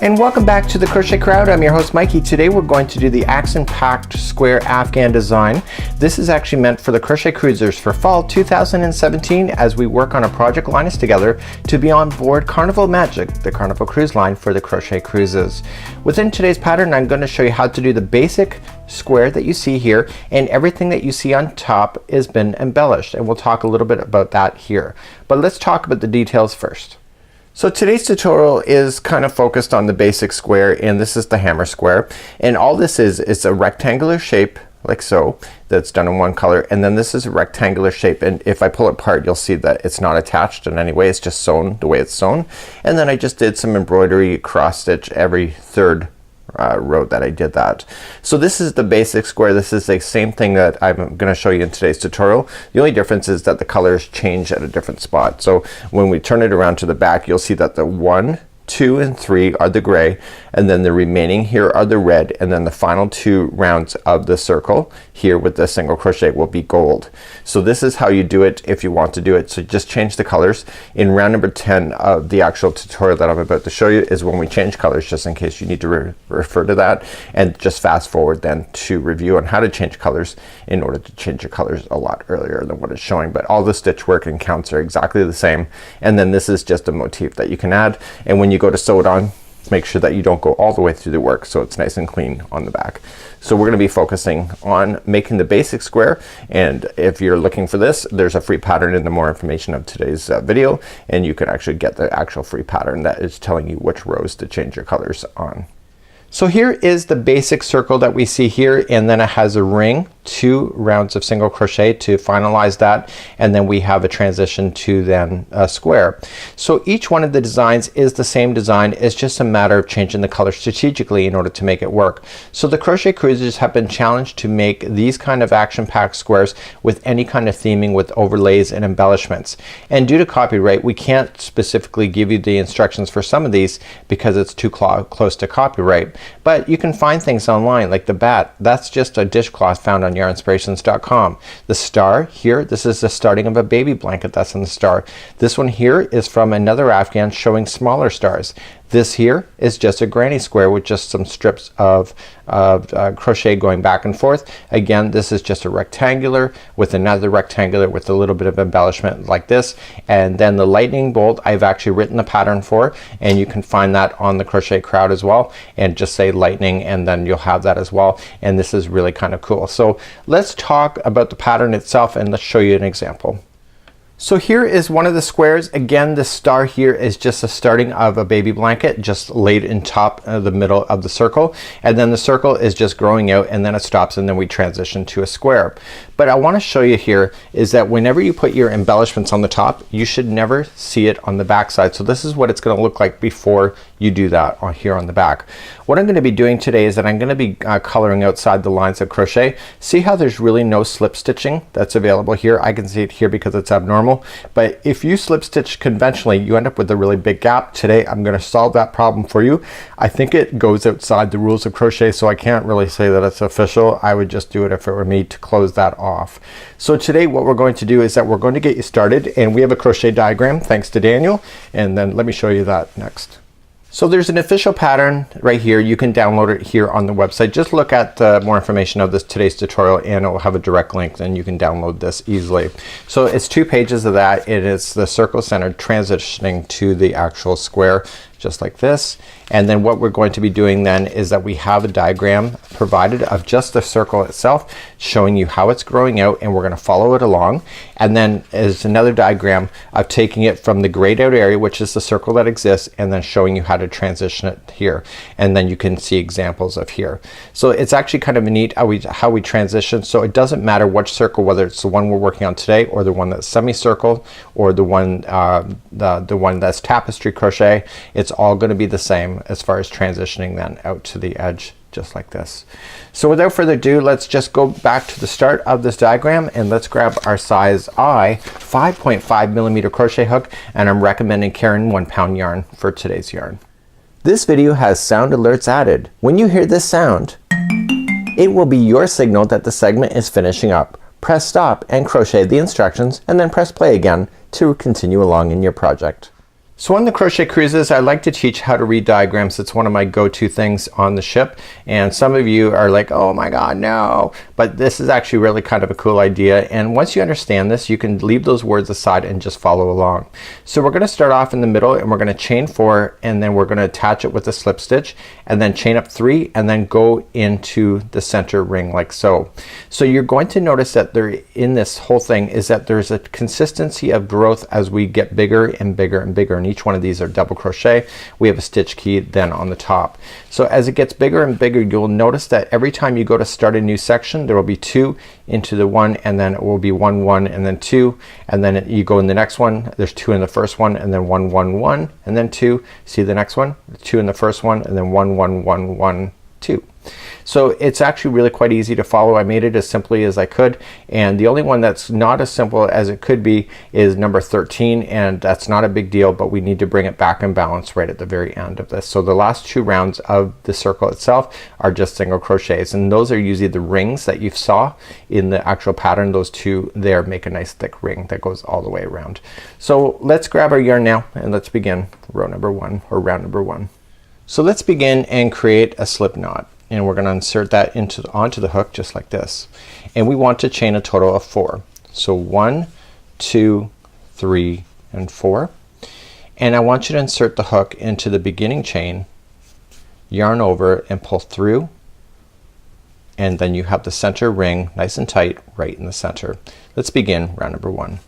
And welcome back to the Crochet Crowd. I'm your host Mikey. Today we're going to do the Action Packed Square Afghan design. This is actually meant for the crochet cruisers for fall 2017 as we work on a project line us together to be on board Carnival Magic, the Carnival cruise line for the crochet cruises. Within today's pattern, I'm going to show you how to do the basic square that you see here, and everything that you see on top has been embellished, and we'll talk a little bit about that here. But let's talk about the details first. So today's tutorial is kind of focused on the basic square, and this is the hammer square, and all this is a rectangular shape like so that's done in one color, and then this is a rectangular shape, and if I pull it apart you'll see that it's not attached in any way, it's just sewn the way it's sewn. And then I just did some embroidery cross stitch every third row that I did that. So this is the basic square. This is the same thing that I'm going to show you in today's tutorial. The only difference is that the colors change at a different spot. So when we turn it around to the back, you'll see that the 1, 2, and 3 are the gray, and then the remaining here are the red, and then the final 2 rounds of the circle here with the single crochet will be gold. So this is how you do it if you want to do it. So just change the colors. In round number 10 of the actual tutorial that I'm about to show you is when we change colors, just in case you need to refer to that, and just fast forward then to review on how to change colors in order to change your colors a lot earlier than what it's showing. But all the stitch work and counts are exactly the same, and then this is just a motif that you can add, and when you go to sew it on, make sure that you don't go all the way through the work so it's nice and clean on the back. So we're gonna be focusing on making the basic square, and if you're looking for this, there's a free pattern in the more information of today's video, and you can actually get the actual free pattern that is telling you which rows to change your colors on. So here is the basic circle that we see here, and then it has a ring, 2 rounds of single crochet to finalize that, and then we have a transition to then a square. So each one of the designs is the same design. It's just a matter of changing the color strategically in order to make it work. So the crochet cruisers have been challenged to make these kind of action packed squares with any kind of theming with overlays and embellishments, and due to copyright we can't specifically give you the instructions for some of these because it's too close to copyright. But you can find things online like the bat. That's just a dishcloth found on yarnspirations.com. The star here, this is the starting of a baby blanket that's in the star. This one here is from another Afghan showing smaller stars. This here is just a granny square with just some strips of crochet going back and forth. Again, this is just a rectangular with another rectangular with a little bit of embellishment like this. And then the lightning bolt I've actually written the pattern for, and you can find that on the Crochet Crowd as well, and just say lightning and then you'll have that as well. And this is really kind of cool. So let's talk about the pattern itself, and let's show you an example. So here is one of the squares. Again, the star here is just a starting of a baby blanket just laid in top of the middle of the circle, and then the circle is just growing out, and then it stops, and then we transition to a square. But I want to show you here is that whenever you put your embellishments on the top, you should never see it on the back side. So this is what it's going to look like before you do that on here on the back. What I'm going to be doing today is that I'm going to be coloring outside the lines of crochet. See how there's really no slip stitching that's available here? I can see it here because it's abnormal, but if you slip stitch conventionally you end up with a really big gap. Today I'm going to solve that problem for you. I think it goes outside the rules of crochet, so I can't really say that it's official. I would just do it if it were me to close that off. So today what we're going to do is that we're going to get you started, and we have a crochet diagram thanks to Daniel, and then let me show you that next. So there's an official pattern right here. You can download it here on the website. Just look at more information of today's tutorial, and it will have a direct link, and you can download this easily. So it's 2 pages of that. It is the circle centered transitioning to the actual square, just like this. And then what we're going to be doing then is that we have a diagram provided of just the circle itself showing you how it's growing out, and we're going to follow it along. And then is another diagram of taking it from the grayed out area, which is the circle that exists, and then showing you how to transition it here. And then you can see examples of here. So it's actually kind of neat how we transition. So it doesn't matter which circle, whether it's the one we're working on today or the one that's semicircle or the one the one that's tapestry crochet. It's all going to be the same as far as transitioning then out to the edge, just like this. So without further ado, let's just go back to the start of this diagram, and let's grab our size I 5.5 millimeter crochet hook, and I'm recommending carrying 1 pound yarn for today's yarn. This video has sound alerts added. When you hear this sound, it will be your signal that the segment is finishing up. Press stop and crochet the instructions, and then press play again to continue along in your project. So on the crochet cruises, I like to teach how to read diagrams. It's one of my go-to things on the ship, and some of you are like, oh my god, no, but this is actually really kind of a cool idea, and once you understand this, you can leave those words aside and just follow along. So we're gonna start off in the middle, and we're gonna chain 4, and then we're gonna attach it with a slip stitch, and then chain up 3, and then go into the center ring like so. So you're going to notice that there in this whole thing is that there's a consistency of growth as we get bigger and bigger and bigger, and each one of these are double crochet. We have a stitch key then on the top. So as it gets bigger and bigger, you'll notice that every time you go to start a new section, there will be 2 into the 1, and then it will be 1 1 and then 2, and then you go in the next one, there's 2 in the first one, and then 1 1 1 and then 2. See the next one, 2 in the first one, and then 1 1 1 1 2. So it's actually really quite easy to follow. I made it as simply as I could, and the only one that's not as simple as it could be is number 13, and that's not a big deal, but we need to bring it back in balance right at the very end of this. So the last 2 rounds of the circle itself are just single crochets, and those are usually the rings that you saw in the actual pattern. Those 2 there make a nice thick ring that goes all the way around. So let's grab our yarn now and let's begin row number 1 or round number 1. So let's begin and create a slip knot, and we're gonna insert that onto the hook just like this, and we want to chain a total of 4. So 1 2 3 and 4, and I want you to insert the hook into the beginning chain, yarn over and pull through, and then you have the center ring nice and tight right in the center. Let's begin round number 1.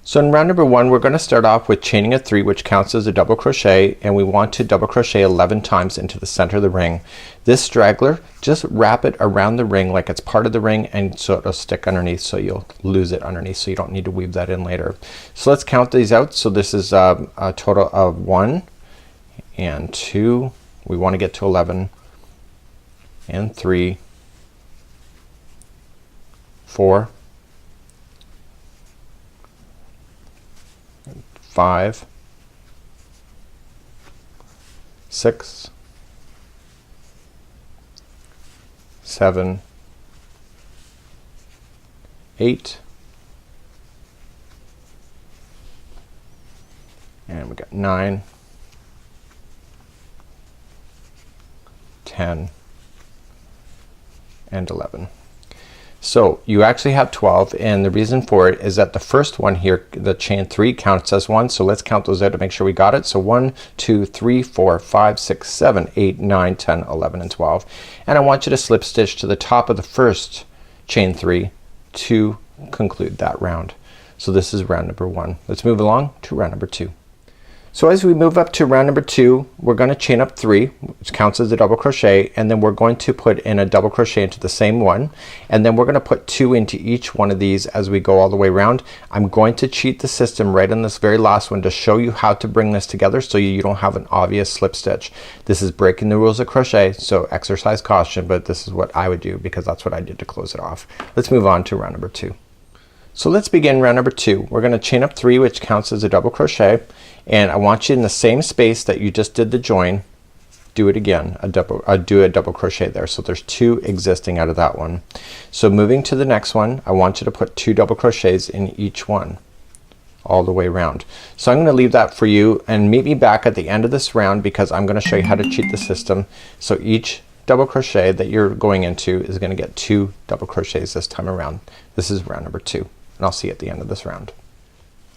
So in round number 1, we're going to start off with chaining a 3, which counts as a double crochet, and we want to double crochet 11 times into the center of the ring. This straggler, just wrap it around the ring like it's part of the ring, and so it'll stick underneath, so you'll lose it underneath, so you don't need to weave that in later. So let's count these out. So this is a total of 1 and 2. We want to get to 11 and 3, 4, 5, 6, 7, 8, and we got 9, 10, and 11. So you actually have 12, and the reason for it is that the first one here, the chain 3, counts as 1. So let's count those out to make sure we got it. So 1 2 3 4 5 6 7 8 9 10 11 and 12, and I want you to slip stitch to the top of the first chain 3 to conclude that round. So this is round number 1. Let's move along to round number 2. So as we move up to round number 2, we're going to chain up 3, which counts as a double crochet, and then we're going to put in a double crochet into the same one, and then we're going to put 2 into each one of these as we go all the way around. I'm going to cheat the system right on this very last one to show you how to bring this together so you don't have an obvious slip stitch. This is breaking the rules of crochet, so exercise caution, but this is what I would do because that's what I did to close it off. Let's move on to round number 2. So let's begin round number 2. We're going to chain up 3, which counts as a double crochet, and I want you in the same space that you just did the join, do it again, do a double crochet there. So there's 2 existing out of that one. So moving to the next one, I want you to put 2 double crochets in each one all the way around. So I'm going to leave that for you, and meet me back at the end of this round because I'm going to show you how to cheat the system. So each double crochet that you're going into is going to get 2 double crochets this time around. This is round number 2, and I'll see you at the end of this round.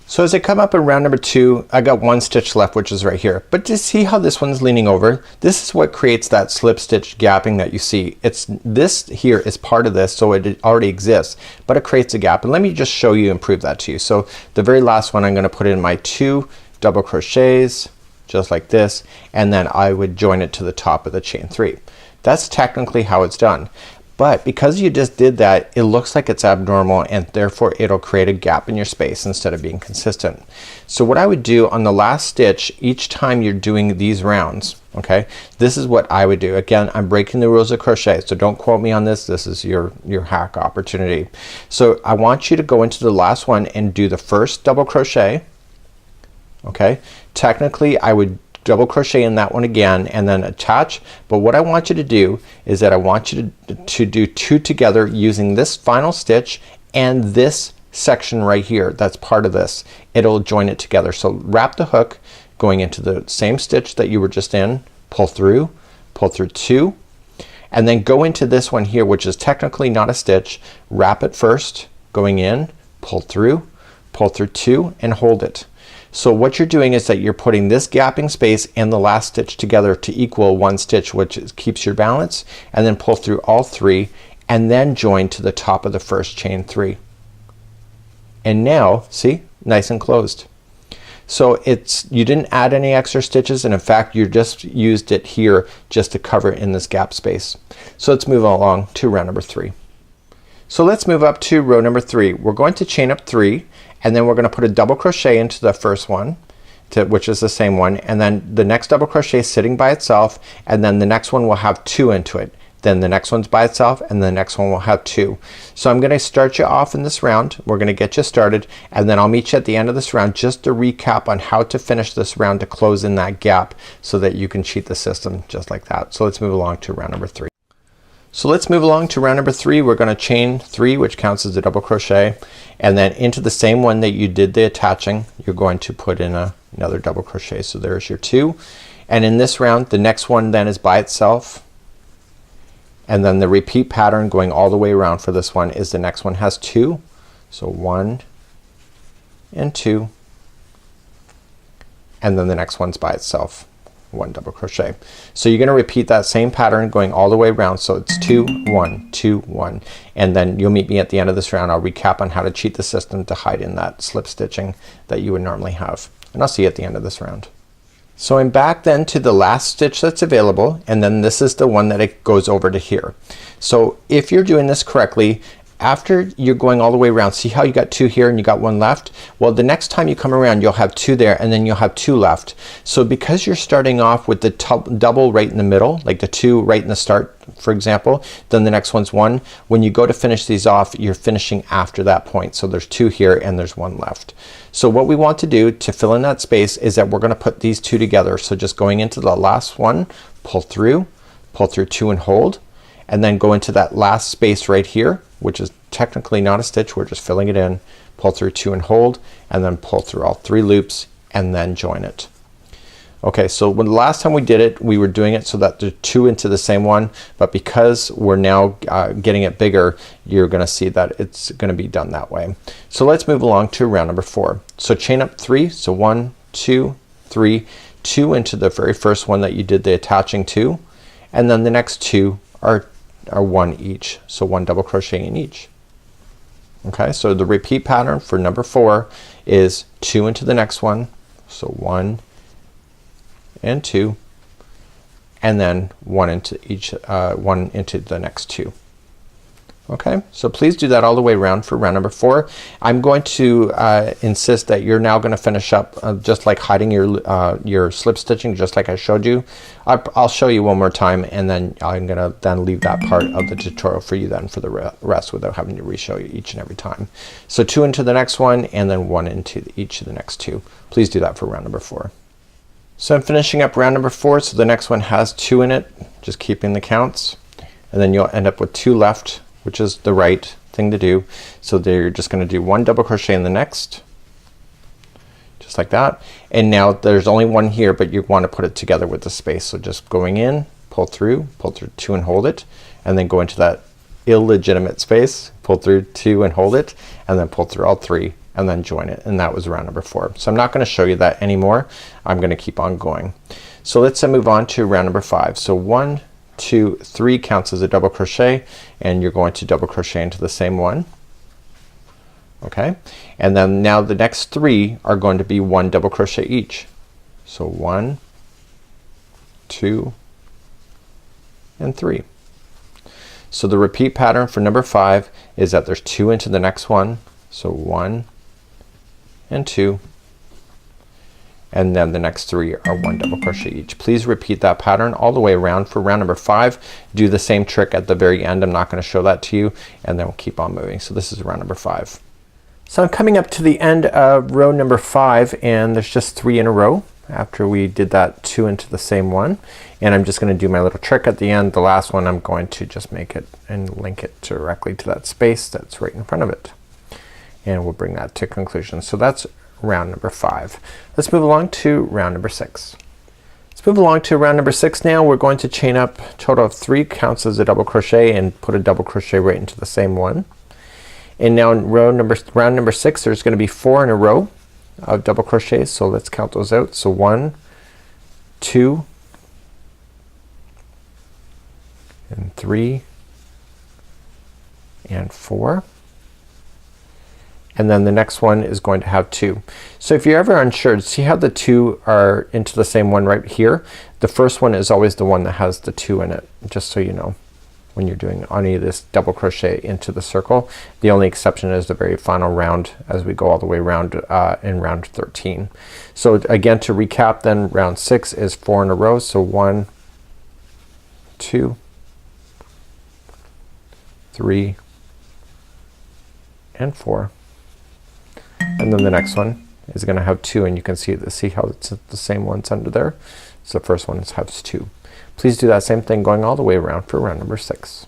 So as I come up in round number 2, I got 1 stitch left, which is right here, but to see how this one's leaning over, this is what creates that slip stitch gapping that you see. It's this here is part of this, so it already exists, but it creates a gap, and let me just show you and prove that to you. So the very last one, I'm going to put in my 2 double crochets just like this, and then I would join it to the top of the chain 3. That's technically how it's done. But because you just did that, it looks like it's abnormal, and therefore it'll create a gap in your space instead of being consistent. So what I would do on the last stitch each time you're doing these rounds, okay, this is what I would do. Again, I'm breaking the rules of crochet, so don't quote me on this. This is your hack opportunity. So I want you to go into the last one and do the first double crochet. Okay, technically I would double crochet in that one again and then attach, but what I want you to do is that I want you to do 2 together using this final stitch and this section right here that's part of this, it'll join it together. So wrap the hook going into the same stitch that you were just in, pull through 2, and then go into this one here, which is technically not a stitch. Wrap it first, going in, pull through 2, and hold it. So what you're doing is that you're putting this gapping space and the last stitch together to equal one stitch, which keeps your balance, and then pull through all 3 and then join to the top of the first chain 3. And now see, nice and closed. So it's, you didn't add any extra stitches, and in fact you just used it here just to cover in this gap space. So let's move along to round number 3. So let's move up to row number 3. We're going to chain up 3, and then we're gonna put a double crochet into the first one, which is the same one, and then the next double crochet sitting by itself, and then the next one will have 2 into it. Then the next one's by itself, and the next one will have 2. So I'm gonna start you off in this round. We're gonna get you started, and then I'll meet you at the end of this round just to recap on how to finish this round to close in that gap so that you can cheat the system just like that. So let's move along to round number 3. So let's move along to round number 3. We're gonna chain 3, which counts as a double crochet, and then into the same one that you did the attaching, you're going to put in another double crochet. So there's your 2, and in this round the next one then is by itself, and then the repeat pattern going all the way around for this one is the next one has 2. So 1 and 2, and then the next one's by itself, 1 double crochet. So you're gonna repeat that same pattern going all the way around. So it's 2 1 2 1, and then you'll meet me at the end of this round. I'll recap on how to cheat the system to hide in that slip stitching that you would normally have, and I'll see you at the end of this round. So I'm back then to the last stitch that's available, and then this is the one that it goes over to here. So if you're doing this correctly, after you're going all the way around, see how you got 2 here and you got 1 left? Well, the next time you come around you'll have 2 there, and then you'll have 2 left. So because you're starting off with the double right in the middle, like the 2 right in the start for example, then the next one's 1. When you go to finish these off, you're finishing after that point. So there's 2 here and there's 1 left. So what we want to do to fill in that space is that we're gonna put these 2 together. So just going into the last one, pull through 2 and hold, and then go into that last space right here, which is technically not a stitch, we're just filling it in, pull through 2 and hold, and then pull through all 3 loops and then join it. Okay, so when the last time we did it, we were doing it so that there's 2 into the same one, but because we're now getting it bigger, you're gonna see that it's gonna be done that way. So let's move along to round number 4. So chain up 3, so 1 2 3, 2 into the very first one that you did the attaching to, and then the next 2 are 1 each, so 1 double crochet in each. Okay, so the repeat pattern for number 4 is 2 into the next one, so 1 and 2, and then 1 into each 1 into the next 2. Okay, so please do that all the way around for round number 4. I'm going to insist that you're now gonna finish up just like hiding your slip stitching, just like I showed you. I'll show you one more time, and then I'm gonna then leave that part of the tutorial for you then for the rest without having to re-show you each and every time. So 2 into the next one, and then 1 into each of the next 2. Please do that for round number 4. So I'm finishing up round number 4, so the next one has 2 in it, just keeping the counts, and then you'll end up with 2 left, which is the right thing to do. So there you're just gonna do 1 double crochet in the next, just like that, and now there's only 1 here, but you want to put it together with the space. So just going in, pull through 2 and hold it, and then go into that illegitimate space, pull through 2 and hold it, and then pull through all 3 and then join it, and that was round number 4. So I'm not gonna show you that anymore. I'm gonna keep on going. So let's move on to round number 5. So 1 2 3 counts as a double crochet, and you're going to double crochet into the same one. Okay, and then now the next 3 are going to be 1 double crochet each. So 1 2 and 3. So the repeat pattern for number 5 is that there's 2 into the next one, so 1 and 2, and then the next 3 are 1 double crochet each. Please repeat that pattern all the way around for round number 5. Do the same trick at the very end. I'm not gonna show that to you, and then we'll keep on moving. So this is round number 5. So I'm coming up to the end of row number 5, and there's just 3 in a row after we did that 2 into the same one, and I'm just gonna do my little trick at the end. The last one I'm going to just make it and link it directly to that space that's right in front of it. and we'll bring that to conclusion. So that's round number 5. Let's move along to round number 6. Let's move along to round number 6 now. We're going to chain up a total of 3 counts as a double crochet and put a double crochet right into the same one. And now in round number 6 there's going to be 4 in a row of double crochets. So let's count those out. So 1, 2, and 3, and 4. And then the next one is going to have 2. So if you're ever unsure, see how the 2 are into the same one right here? The first one is always the one that has the 2 in it, just so you know when you're doing any of this double crochet into the circle. The only exception is the very final round as we go all the way around in round 13. So again, to recap then, round 6 is 4 in a row. So 1, 2, 3, and 4. And then the next one is gonna have 2, and you can see how it's the same ones under there. So the first one has 2. Please do that same thing going all the way around for round number 6.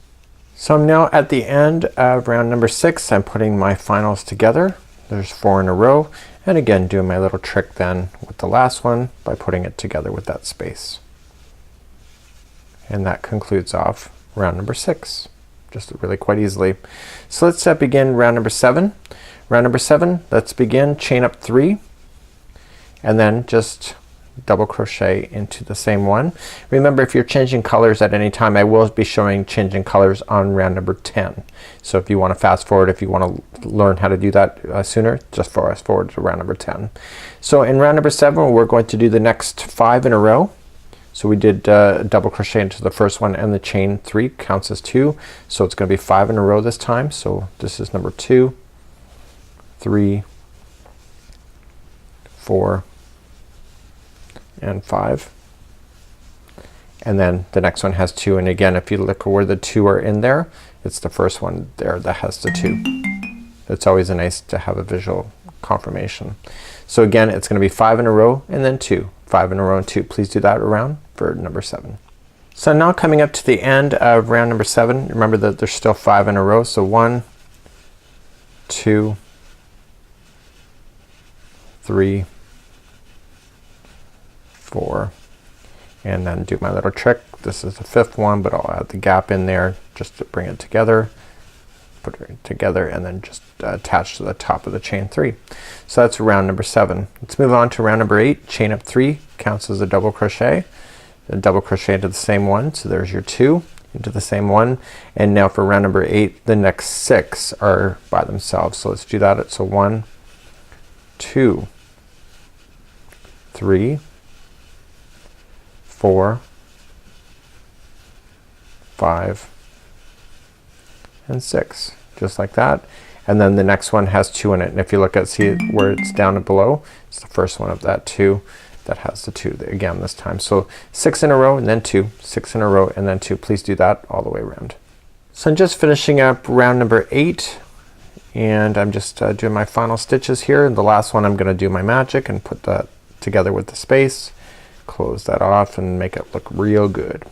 So I'm now at the end of round number 6. I'm putting my finals together. There's 4 in a row, and again doing my little trick then with the last one by putting it together with that space. And that concludes off round number 6, just really quite easily. So let's begin round number 7. Round number 7, let's begin, chain up 3, and then just double crochet into the same one. Remember, if you're changing colors at any time, I will be showing changing colors on round number 10. So if you want to fast forward, if you want to learn how to do that sooner, just fast forward to round number 10. So in round number 7 we're going to do the next 5 in a row. So we did double crochet into the first one, and the chain 3 counts as 2. So it's gonna be 5 in a row this time. So this is number 2, 3, 4, and 5. And then the next one has 2, and again if you look where the 2 are in there, it's the first one there that has the 2. It's always nice to have a visual confirmation. So again it's gonna be 5 in a row and then 2. 5 in a row and 2. Please do that around for number 7. So now coming up to the end of round number 7, remember that there's still 5 in a row. So 1, 2, 3, 4, and then do my little trick. This is the 5th one, but I'll add the gap in there just to bring it together, put it together, and then just attach to the top of the chain 3. So that's round number 7. Let's move on to round number 8. Chain up 3 counts as a double crochet. A double crochet into the same one. So there's your 2 into the same one. And now for round number 8, the next 6 are by themselves. So let's do that. So 1, 2, 3, 4, 5, and 6, just like that. And then the next one has 2 in it, and if you look at, see where it's down below, it's the first one of that 2 that has the 2 again this time. So 6 in a row and then 2, 6 in a row and then 2. Please do that all the way around. So I'm just finishing up round number 8, and I'm just doing my final stitches here. And the last one I'm gonna do my magic and put that together with the space, close that off, and make it look real good.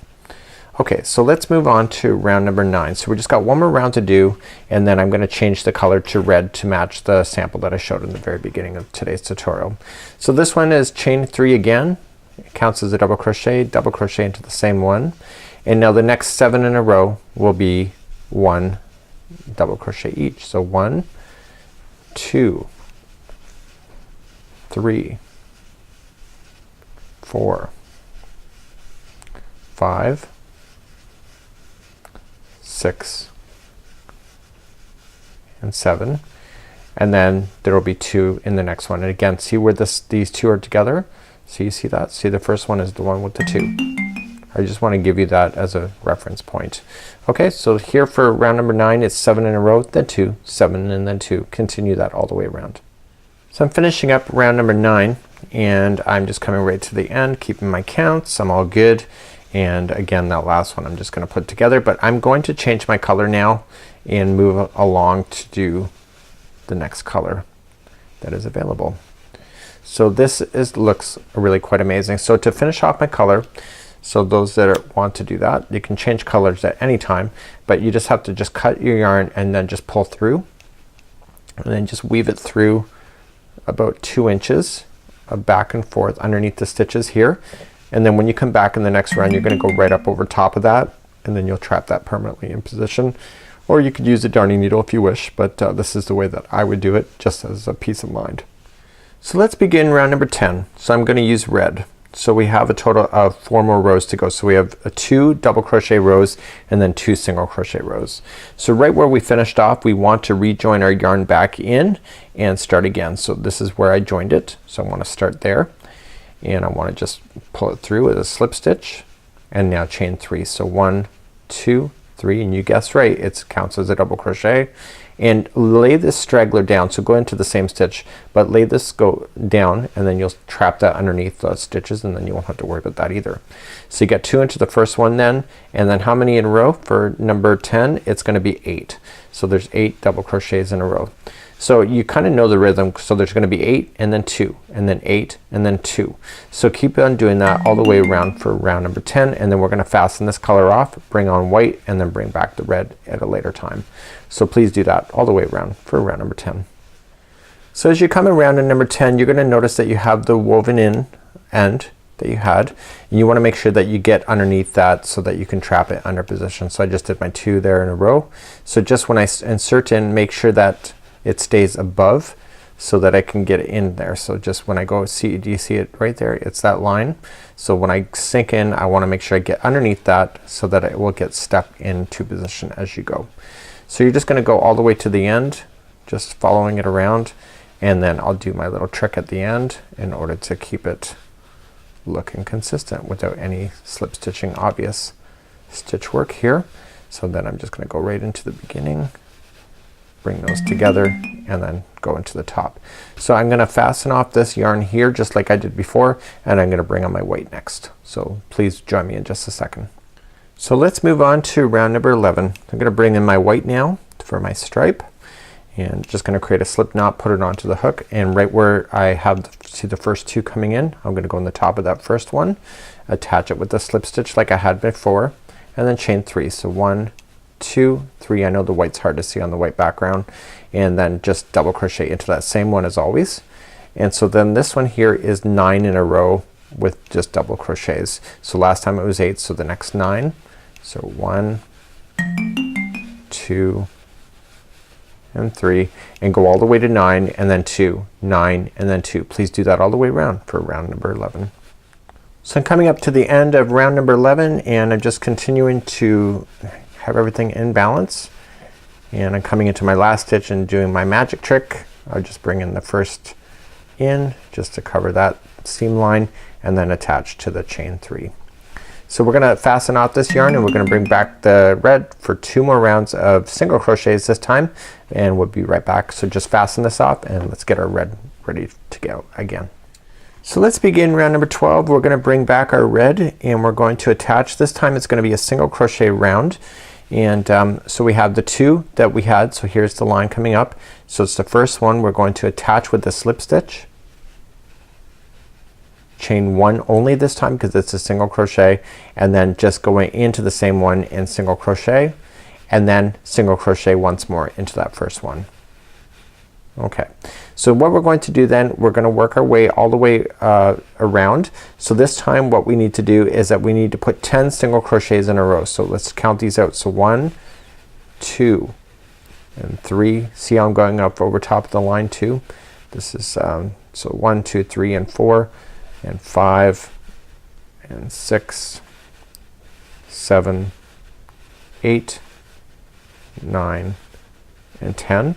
Okay, so let's move on to round number 9. So we just got one more round to do, and then I'm gonna change the color to red to match the sample that I showed in the very beginning of today's tutorial. So this one is chain 3 again. It counts as a double crochet into the same one, and now the next 7 in a row will be 1 double crochet each. So 1, 2, 3, 4, 5, 6, and 7, and then there will be 2 in the next one. And again, see where these 2 are together? So you see that? See, the first one is the one with the 2. I just want to give you that as a reference point. Okay, so here for round number 9 it's 7 in a row, then 2, 7, and then 2. Continue that all the way around. So I'm finishing up round number 9, and I'm just coming right to the end, keeping my counts. I'm all good. And again, that last one I'm just gonna put together, but I'm going to change my color now and move along to do the next color that is available. So this looks really quite amazing. So to finish off my color, so those that want to do that, you can change colors at any time, but you just have to just cut your yarn and then just pull through, and then just weave it through about 2 inches of back and forth underneath the stitches here, and then when you come back in the next round you're gonna go right up over top of that, and then you'll trap that permanently in position. Or you could use a darning needle if you wish, but this is the way that I would do it, just as a peace of mind. So let's begin round number 10. So I'm gonna use red. So we have a total of 4 more rows to go. So we have 2 double crochet rows and then 2 single crochet rows. So right where we finished off, we want to rejoin our yarn back in and start again. So this is where I joined it. So I want to start there, and I want to just pull it through with a slip stitch, and now chain 3. So 1, 2, 3, and you guessed right, it counts as a double crochet. And lay this straggler down, so go into the same stitch, but lay this go down, and then you'll trap that underneath those stitches, and then you won't have to worry about that either. So you get 2 into the first one then, and then how many in a row for number 10? It's gonna be 8. So there's 8 double crochets in a row. So you kind of know the rhythm. So there's gonna be 8 and then 2 and then 8 and then 2. So keep on doing that all the way around for round number 10, and then we're gonna fasten this color off, bring on white, and then bring back the red at a later time. So please do that all the way around for round number 10. So as you come around in number 10, you're gonna notice that you have the woven in end that you had, and you want to make sure that you get underneath that so that you can trap it under position. So I just did my 2 there in a row. So just when I insert in, make sure that it stays above so that I can get it in there. So just when I go see, do you see it right there? It's that line. So when I sink in, I want to make sure I get underneath that so that it will get stuck into position as you go. So you're just gonna go all the way to the end, just following it around, and then I'll do my little trick at the end in order to keep it looking consistent without any slip stitching obvious stitch work here. So then I'm just gonna go right into the beginning, bring those together, and then go into the top. So I'm gonna fasten off this yarn here just like I did before, and I'm gonna bring on my white next. So please join me in just a second. So let's move on to round number 11. I'm gonna bring in my white now for my stripe, and just gonna create a slip knot, put it onto the hook, and right where I have see the first 2 coming in, I'm gonna go in the top of that first one, attach it with the slip stitch like I had before, and then chain 3. So 1, 2, 3. I know the white's hard to see on the white background, and then just double crochet into that same one as always. And so then this one here is 9 in a row with just double crochets. So last time it was 8, so the next 9. So 1, 2, and 3, and go all the way to 9, and then 2, 9, and then 2. Please do that all the way around for round number 11. So I'm coming up to the end of round number 11, and I'm just continuing to have everything in balance, and I'm coming into my last stitch and doing my magic trick. I'll just bring in the first in just to cover that seam line, and then attach to the chain 3. So we're gonna fasten off this yarn, and we're gonna bring back the red for 2 more rounds of single crochets this time, and we'll be right back. So just fasten this off, and let's get our red ready to go again. So let's begin round number 12. We're gonna bring back our red, and we're going to attach. This time it's gonna be a single crochet round, and so we have the 2 that we had. So here's the line coming up. So it's the first one. We're going to attach with the slip stitch, chain 1 only this time because it's a single crochet, and then just going into the same one and single crochet, and then single crochet once more into that first one. Okay, so what we're going to do then, we're going to work our way all the way around. So this time what we need to do is that we need to put 10 single crochets in a row. So let's count these out. So 1, 2, and 3. See how I'm going up over top of the line 2? This is so 1, 2, 3, and 4, and 5, and 6, 7, 8, 9, and 10.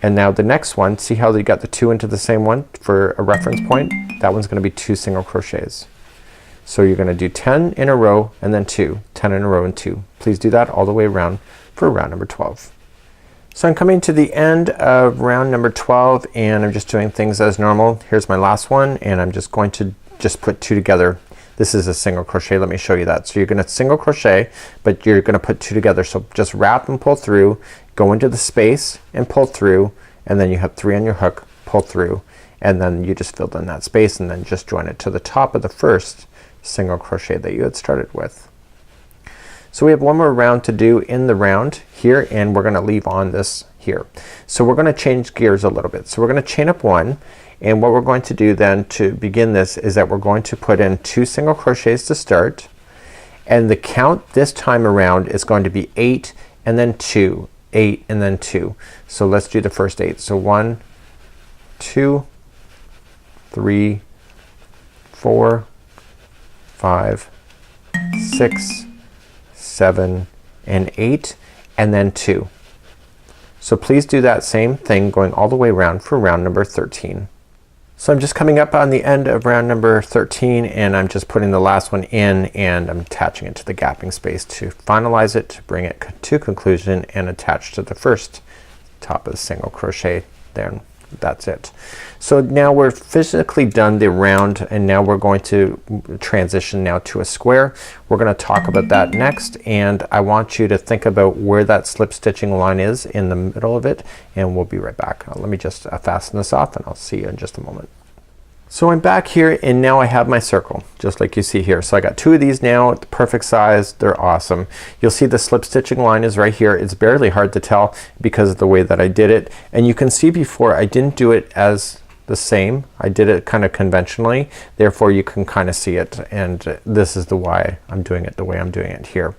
And now the next one, see how they got the 2 into the same one for a reference point? That one's gonna be 2 single crochets. So you're gonna do 10 in a row and then 2, 10 in a row and 2. Please do that all the way around for round number 12. So I'm coming to the end of round number 12, and I'm just doing things as normal. Here's my last one, and I'm just going to just put 2 together. This is a single crochet. Let me show you that. So you're gonna single crochet, but you're gonna put 2 together. So just wrap and pull through, go into the space and pull through, and then you have 3 on your hook, pull through, and then you just filled in that space, and then just join it to the top of the first single crochet that you had started with. So we have one more round to do in the round here, and we're gonna leave on this here. So we're gonna change gears a little bit. So we're gonna chain up 1, and what we're going to do then to begin this is that we're going to put in 2 single crochets to start, and the count this time around is going to be 8 and then 2, 8 and then 2. So let's do the first 8. So 1, 2, 3, 4, 5, 6, 7 and 8 and then 2. So please do that same thing going all the way around for round number 13. So I'm just coming up on the end of round number 13, and I'm just putting the last one in, and I'm attaching it to the gapping space to finalize it, to bring it to conclusion and attach to the first top of the single crochet there. That's it. So now we're physically done the round, and now we're going to transition now to a square. We're gonna talk about that next, and I want you to think about where that slip stitching line is in the middle of it, and we'll be right back. Let me just fasten this off, and I'll see you in just a moment. So I'm back here, and now I have my circle just like you see here. So I got 2 of these now, the perfect size. They're awesome. You'll see the slip stitching line is right here. It's barely hard to tell because of the way that I did it, and you can see before I didn't do it as the same. I did it kind of conventionally, therefore you can kind of see it, and this is the why I'm doing it the way I'm doing it here.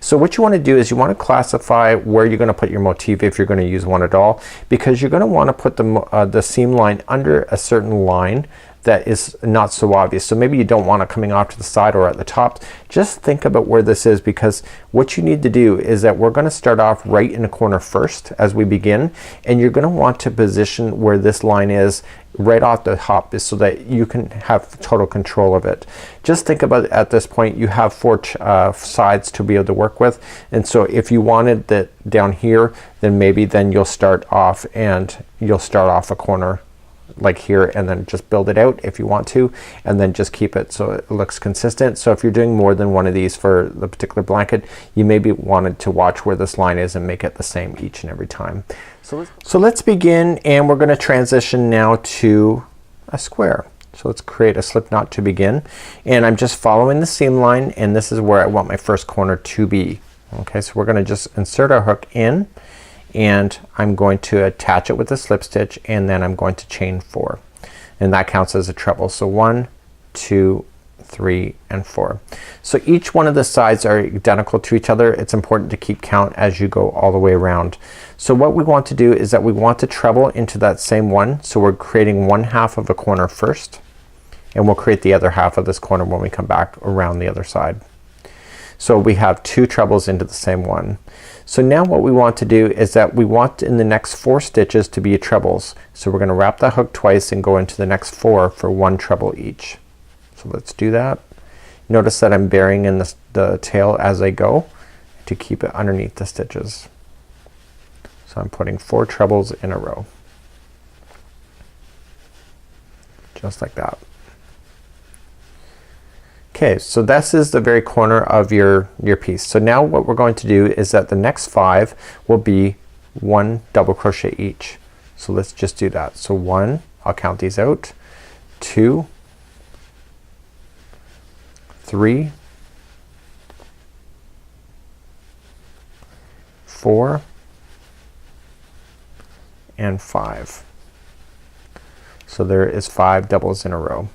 So what you want to do is you want to classify where you're going to put your motif if you're going to use one at all, because you're going to want to put the seam line under a certain line that is not so obvious. So maybe you don't want it coming off to the side or at the top. Just think about where this is, because what you need to do is that we're gonna start off right in the corner first as we begin, and you're gonna want to position where this line is right off the top so that you can have total control of it. Just think about it, at this point you have 4 sides to be able to work with, and so if you wanted that down here, then maybe then you'll start off a corner like here, and then just build it out if you want to, and then just keep it so it looks consistent. So if you're doing more than one of these for the particular blanket, you maybe wanted to watch where this line is and make it the same each and every time. So let's begin, and we're gonna transition now to a square. So let's create a slip knot to begin, and I'm just following the seam line, and this is where I want my first corner to be. Okay, so we're gonna just insert our hook in, and I'm going to attach it with a slip stitch, and then I'm going to chain 4, and that counts as a treble. So 1, 2, 3 and 4. So each one of the sides are identical to each other. It's important to keep count as you go all the way around. So what we want to do is that we want to treble into that same one. So we're creating 1/2 of a corner first, and we'll create the other half of this corner when we come back around the other side. So we have 2 trebles into the same one. So now what we want to do is that we want in the next 4 stitches to be trebles. So we're gonna wrap that hook twice and go into the next 4 for 1 treble each. So let's do that. Notice that I'm burying in the tail as I go to keep it underneath the stitches. So I'm putting 4 trebles in a row. Just like that. Okay, so this is the very corner of your piece. So now what we're going to do is that the next 5 will be 1 double crochet each. So let's just do that. So 1, I'll count these out, 2, 3, 4 and 5. So there is 5 doubles in a row.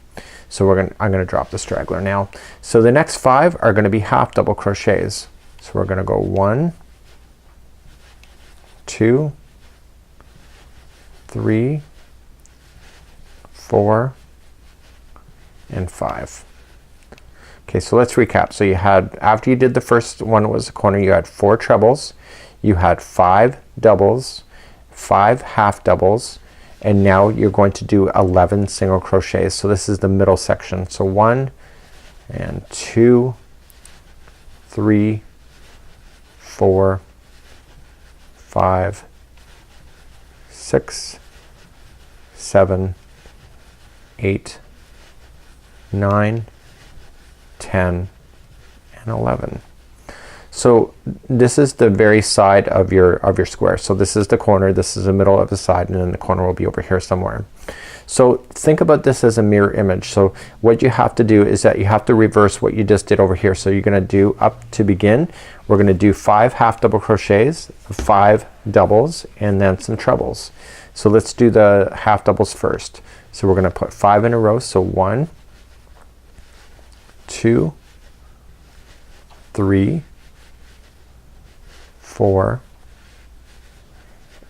So I'm gonna drop the straggler now. So the next 5 are gonna be half double crochets. So we're gonna go 1, 2, 3, 4 and 5. Okay, so let's recap. So you had, after you did the first one was a corner, you had 4 trebles, you had 5 doubles, 5 half doubles, and now you're going to do 11 single crochets. So this is the middle section. So 1 and 2, 3, 4, 5, 6, 7, 8, 9, 10 and 11. So this is the very side of your square. So this is the corner, this is the middle of the side, and then the corner will be over here somewhere. So think about this as a mirror image. So what you have to do is that you have to reverse what you just did over here. So you're gonna do, up to begin, we're gonna do 5 half double crochets, 5 doubles, and then some trebles. So let's do the half doubles first. So we're gonna put 5 in a row. So 1, 2, 3, 4,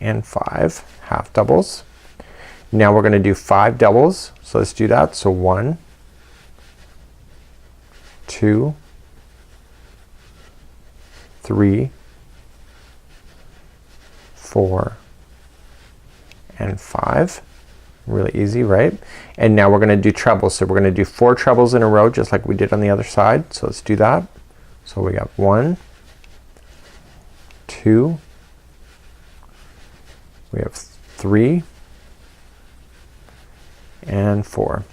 and 5 half doubles. Now we're gonna do 5 doubles. So let's do that. So 1, 2, 3, 4, and 5. Really easy, right? And now we're gonna do trebles. So we're gonna do 4 trebles in a row just like we did on the other side. So let's do that. So we got 1, 2, we have 3, and 4.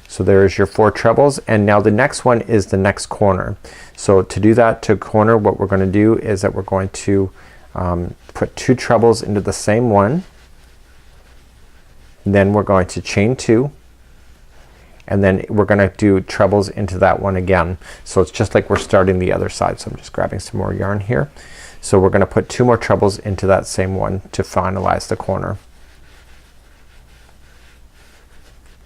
So there's your 4 trebles, and now the next one is the next corner. So to do that, to corner, what we're gonna do is that we're going to put 2 trebles into the same one, then we're going to chain 2, and then we're gonna do trebles into that one again. So it's just like we're starting the other side. So I'm just grabbing some more yarn here. So we're gonna put 2 more trebles into that same one to finalize the corner.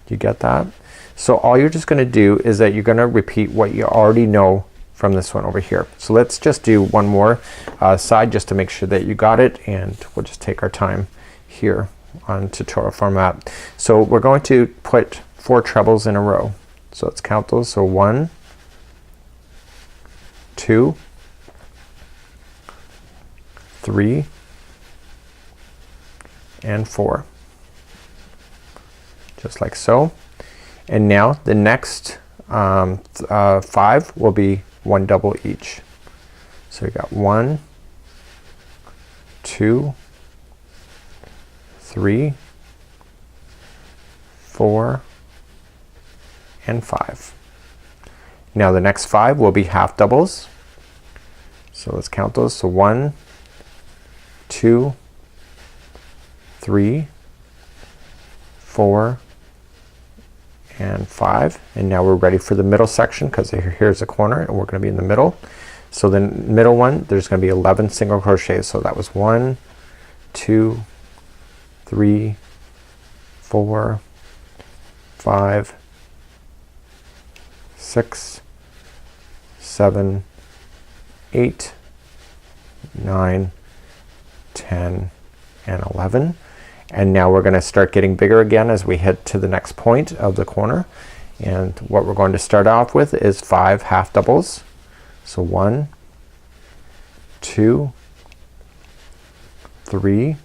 Do you get that? So all you're just gonna do is that you're gonna repeat what you already know from this one over here. So let's just do one more side just to make sure that you got it, and we'll just take our time here on tutorial format. So we're going to put 4 trebles in a row. So let's count those. So 1, 2, 3, and 4. Just like so. And now the next 5 will be 1 double each. So we got 1, 2, 3, 4, and 5. Now the next 5 will be half doubles. So let's count those. So 1, 2, 3, 4, and 5. And now we're ready for the middle section because here's a corner and we're gonna be in the middle. So the middle one, there's gonna be 11 single crochets. So that was 1, 2, 3, 4, 5, 6, 7, 8, 9, 10, and 11. And now we're gonna start getting bigger again as we head to the next point of the corner. And what we're going to start off with is 5 half doubles. So 1, 2, 3,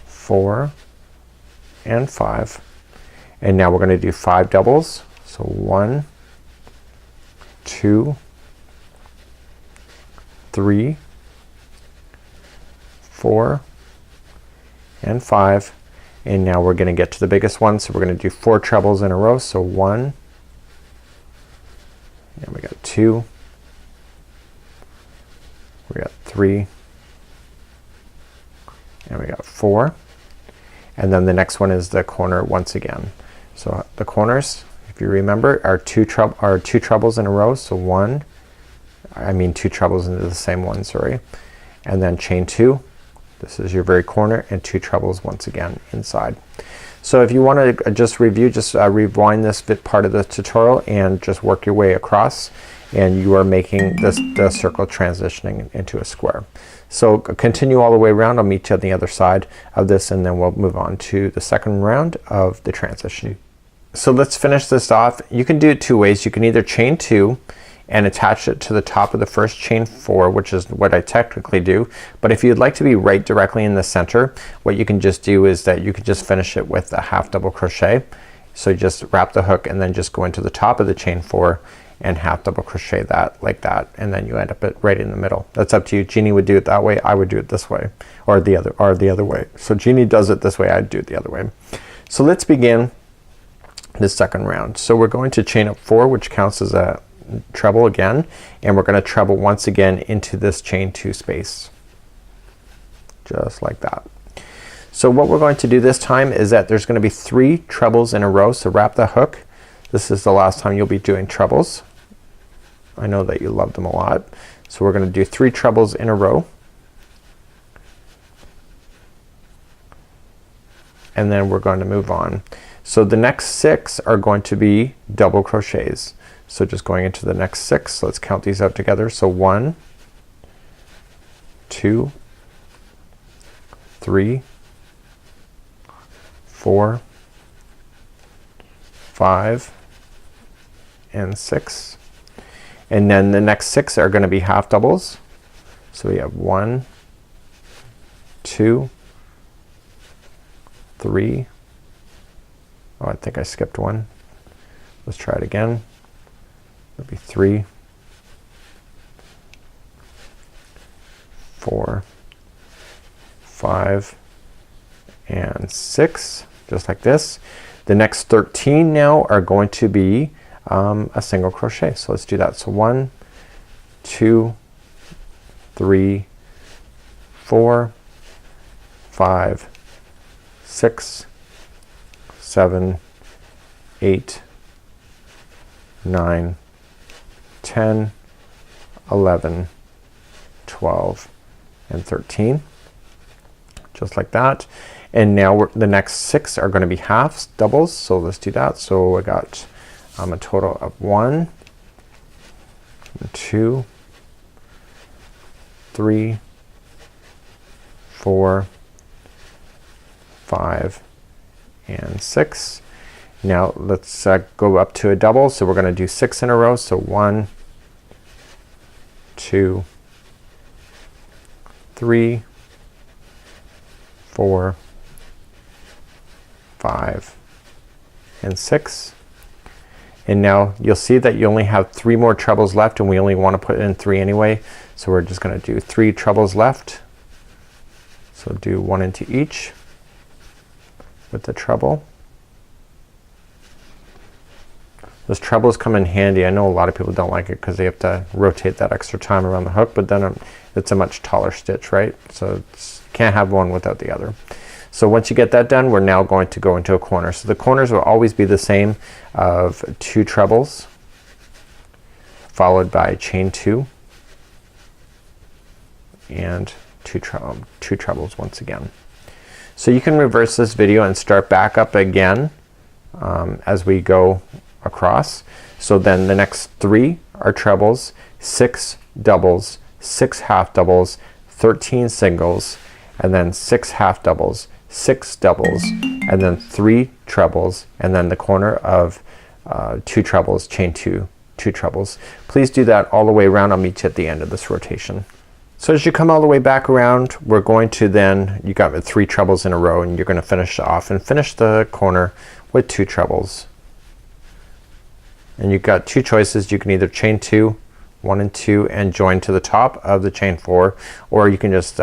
4, and 5. And now we're gonna do 5 doubles. So 1, 2, 3, 4, and 5. And now we're gonna get to the biggest one. So we're gonna do 4 trebles in a row. So 1, and we got 2, we got 3, and we got 4. And then the next one is the corner once again. So the corners, if you remember, are 2 trebles in a row. So 2 trebles into the same one, sorry. And then chain 2. This is your very corner, and 2 trebles once again inside. So if you want to just review, just rewind this part of the tutorial and just work your way across, and you are making the circle transitioning into a square. So continue all the way around. I'll meet you on the other side of this, and then we'll move on to the second round of the transition. So let's finish this off. You can do it 2 ways. You can either chain 2 and attach it to the top of the first chain 4, which is what I technically do. But if you'd like to be right directly in the center, what you can just do is that you can just finish it with a half double crochet. So you just wrap the hook and then just go into the top of the chain 4 and half double crochet that like that, and then you end up right in the middle. That's up to you. Jeannie would do it that way. I would do it this way, or the other way. So Jeannie does it this way. I'd do it the other way. So let's begin the second round. So we're going to chain up 4, which counts as a treble again, and we're gonna treble once again into this chain 2 space, just like that. So what we're going to do this time is that there's going to be 3 trebles in a row. So wrap the hook. This is the last time you'll be doing trebles. I know that you love them a lot. So we're going to do 3 trebles in a row. And then we're going to move on. So the next 6 are going to be double crochets. So just going into the next 6, let's count these out together. So 1, 2, 3, 4, 5, and 6. And then the next 6 are going to be half doubles. So we have 1, 2, 3. Oh, I think I skipped one. Let's try it again. It'll be 3, 4, 5, and 6, just like this. The next 13 now are going to be a single crochet. So let's do that. So 1, 2, 3, 4, 5, 6, 7, 8, 9, 10, 11, 12, and 13. Just like that. And now the next 6 are going to be halves, doubles. So let's do that. So I got a total of 1, 2, 3, 4, 5, and 6. Now let's go up to a double. So we're going to do 6 in a row. So 1, 2, 3, 4, 5, and 6. And now you'll see that you only have 3 more trebles left, and we only want to put in 3 anyway. So we're just going to do 3 trebles left. So do 1 into each with the treble. Those trebles come in handy. I know a lot of people don't like it because they have to rotate that extra time around the hook, but then it's a much taller stitch, right? So can't have one without the other. So once you get that done, we're now going to go into a corner. So the corners will always be the same of 2 trebles followed by chain 2 and 2 trebles once again. So you can reverse this video and start back up again as we go across. So then the next 3 are trebles, 6 doubles, 6 half doubles, 13 singles, and then 6 half doubles, 6 doubles, and then 3 trebles, and then the corner of 2 trebles, chain 2 trebles. Please do that all the way around. I'll meet you at the end of this rotation. So as you come all the way back around, we're going to then, you got 3 trebles in a row, and you're going to finish off and finish the corner with 2 trebles. And you've got 2 choices. You can either chain 2, 1 and 2, and join to the top of the chain 4, or you can just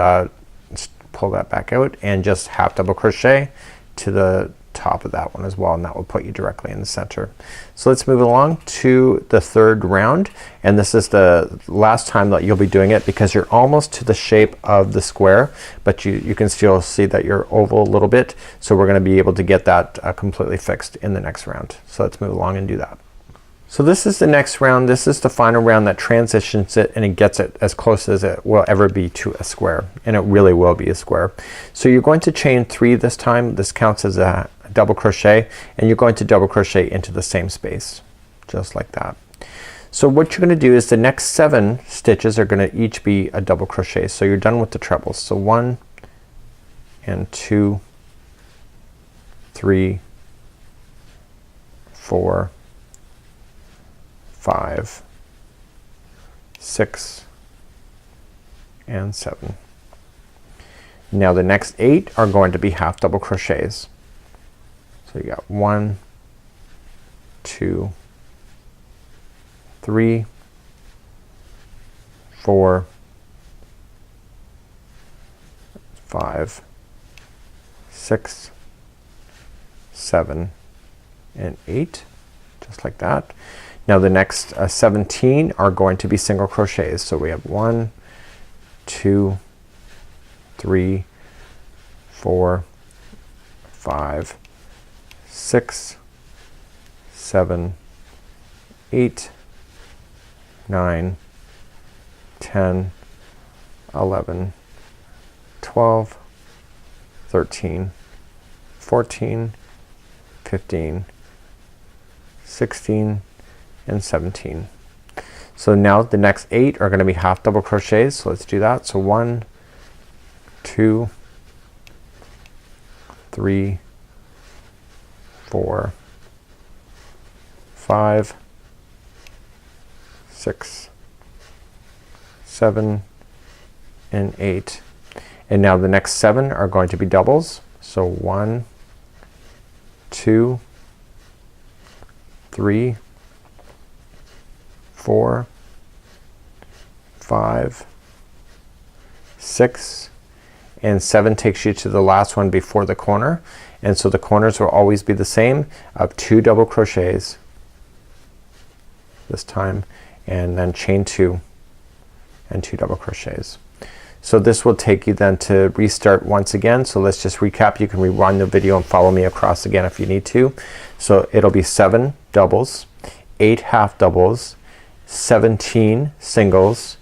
pull that back out and just half double crochet to the top of that one as well, and that will put you directly in the center. So let's move along to the 3rd round, and this is the last time that you'll be doing it because you're almost to the shape of the square, but you can still see that you're oval a little bit. So we're going to be able to get that completely fixed in the next round. So let's move along and do that. So this is the next round. This is the final round that transitions it, and it gets it as close as it will ever be to a square, and it really will be a square. So you're going to chain 3 this time. This counts as a double crochet, and you're going to double crochet into the same space, just like that. So what you're going to do is the next 7 stitches are going to each be a double crochet. So you're done with the trebles. So 1 and 2, 3, 4, 5, 6, and 7. Now the next 8 are going to be half double crochets. So you got 1, 2, 3, 4, 5, 6, 7, and 8, just like that. Now the next 17 are going to be single crochets. So we have 1, 2, 3, 4, 5, 6, 7, 8, 9, 10, 11, 12, 13, 14, 15, 16, and 17. So now the next 8 are going to be half double crochets. So let's do that. So 1, 2, 3, 4, 5, 6, 7, and 8. And now the next 7 are going to be doubles. So 1, 2, 3, 4, 5, 6, and 7 takes you to the last one before the corner. And so the corners will always be the same of 2 double crochets this time, and then chain 2 and 2 double crochets. So this will take you then to restart once again. So let's just recap. You can rewind the video and follow me across again if you need to. So it'll be 7 doubles, 8 half doubles, 17 singles,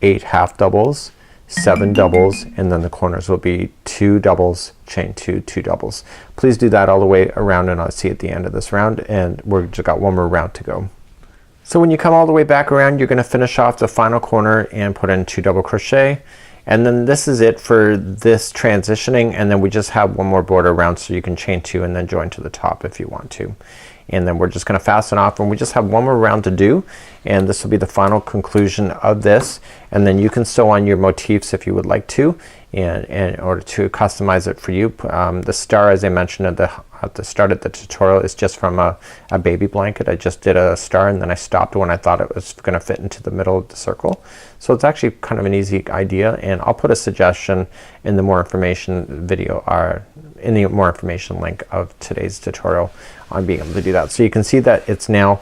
8 half doubles, 7 doubles, and then the corners will be 2 doubles, chain 2, 2 doubles. Please do that all the way around, and I'll see you at the end of this round, and we've just got one more round to go. So when you come all the way back around, you're gonna finish off the final corner and put in 2 double crochet, and then this is it for this transitioning, and then we just have one more border around, so you can chain 2 and then join to the top if you want to. And then we're just gonna fasten off, and we just have one more round to do, and this will be the final conclusion of this. And then you can sew on your motifs if you would like to, and in order to customize it for you. The star, as I mentioned at the start of the tutorial, is just from a baby blanket. I just did a star and then I stopped when I thought it was gonna fit into the middle of the circle. So it's actually kind of an easy idea, and I'll put a suggestion in the more information video, or in the more information link of today's tutorial on being able to do that. So you can see that it's now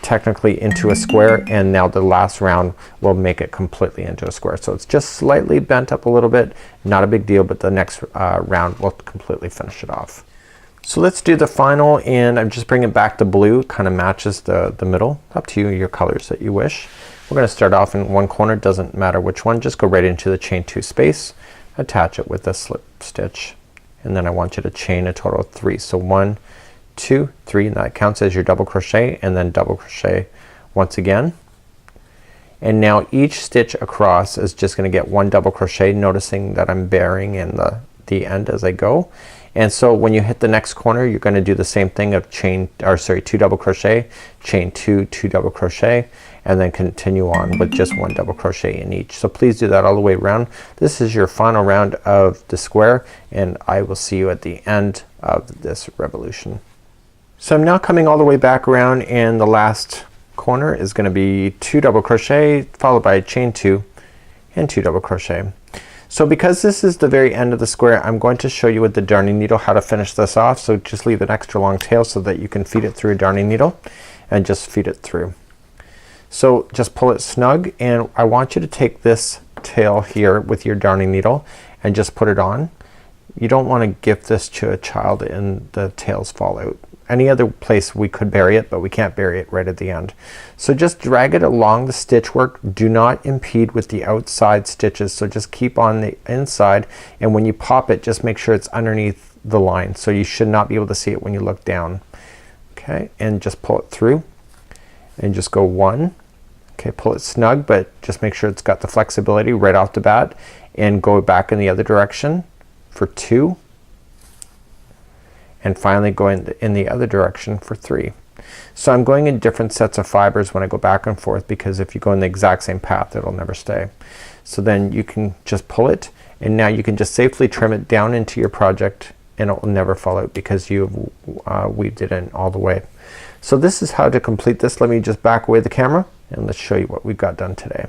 technically into a square, and now the last round will make it completely into a square. So it's just slightly bent up a little bit, not a big deal, but the next round will completely finish it off. So let's do the final, and I'm just bringing it back to blue. Kind of matches the middle. Up to you, your colors that you wish. We're gonna start off in one corner, doesn't matter which one, just go right into the chain 2 space, attach it with a slip stitch, and then I want you to chain a total of 3. So 1, 2, 3, and that counts as your double crochet, and then double crochet once again. And now each stitch across is just gonna get 1 double crochet, noticing that I'm burying in the end as I go. And so when you hit the next corner, you're gonna do the same thing of 2 double crochet, chain 2, 2 double crochet, and then continue on with just 1 double crochet in each. So please do that all the way around. This is your final round of the square, and I will see you at the end of this revolution. So I'm now coming all the way back around, and the last corner is gonna be 2 double crochet followed by chain 2 and 2 double crochet. So because this is the very end of the square, I'm going to show you with the darning needle how to finish this off. So just leave an extra long tail so that you can feed it through a darning needle, and just feed it through. So just pull it snug, and I want you to take this tail here with your darning needle and just put it on. You don't want to give this to a child and the tails fall out. Any other place we could bury it, but we can't bury it right at the end. So just drag it along the stitch work. Do not impede with the outside stitches, so just keep on the inside, and when you pop it, just make sure it's underneath the line. So you should not be able to see it when you look down. Okay, and just pull it through, and just go 1. Okay, pull it snug, but just make sure it's got the flexibility right off the bat, and go back in the other direction for 2. And finally go in the other direction for 3. So I'm going in different sets of fibers when I go back and forth, because if you go in the exact same path, it'll never stay. So then you can just pull it, and now you can just safely trim it down into your project, and it will never fall out because you've weaved it in all the way. So this is how to complete this. Let me just back away the camera, and let's show you what we've got done today.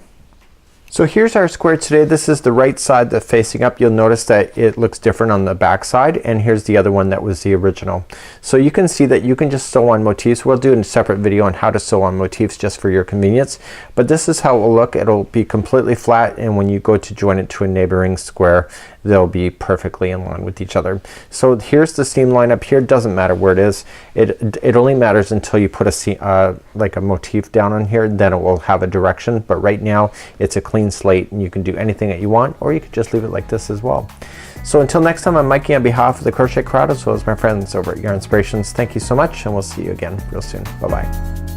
So here's our square today. This is the right side that's facing up. You'll notice that it looks different on the back side, and here's the other one that was the original. So you can see that you can just sew on motifs. We'll do a separate video on how to sew on motifs just for your convenience, but this is how it will look. It'll be completely flat, and when you go to join it to a neighboring square, they'll be perfectly in line with each other. So here's the seam line up here. Doesn't matter where it is. It only matters until you put a seam, like a motif down on here, then it will have a direction, but right now it's a clean slate and you can do anything that you want, or you could just leave it like this as well. So until next time, I'm Mikey on behalf of the Crochet Crowd as well as my friends over at Yarn Inspirations. Thank you so much, and we'll see you again real soon. Bye bye.